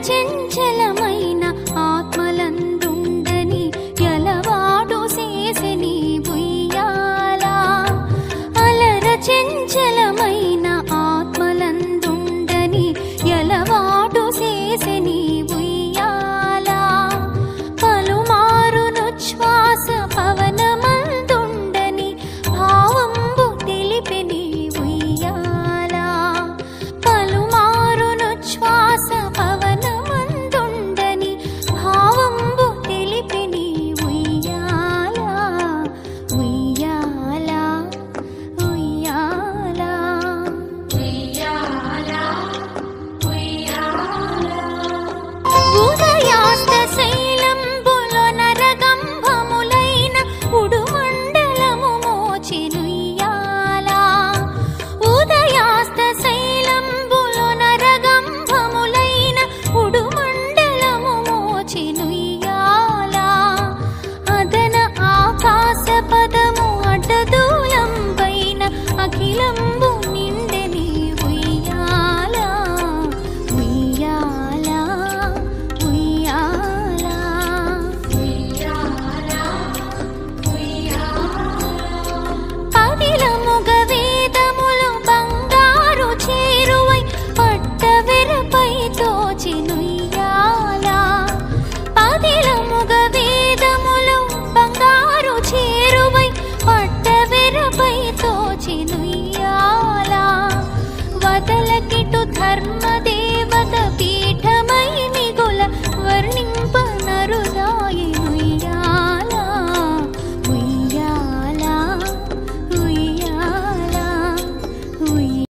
చెంచలమైన ఆత్మలందుండని ఎలవాడు చేసెని ఉయ్యాల అలర చెంచలమైన ఆత్మలందుండని ఎలవాడు చేసెని ఉయ్యాల పలుమారును శ్వాస పవనమందుండని భావంబు తెలిపెని ఉయ్యాల పలుమారును శ్వాస పవనమందుండని భావంబు తెలిపెని ఉయ్యాల ఉయ్యాల ఉయ్యాల ఉదయాస్త శైలంబులో నరగంభములైన ఉడుమండలము మోచెనుయ్యాల ఉదయాస్త శైలంబులో నరగంభములైన ఉడుమండలము మోచెనుయ్యాల అదన ఆకాశ పదము అడ్డదూలం పైన అఖిలంబు నిండెని ఉయ్యాల ఉయ్యాల ఉయ్యాల పదిలముగ వేదములు బంగారు చేరువై పట్టవెరపై తోచెనుయ్యాల పదిలముగ వేదములు బంగారు చేరువై పట్టవెరపై తోచెనుయ్యాల వదలకిటు ధర్మదే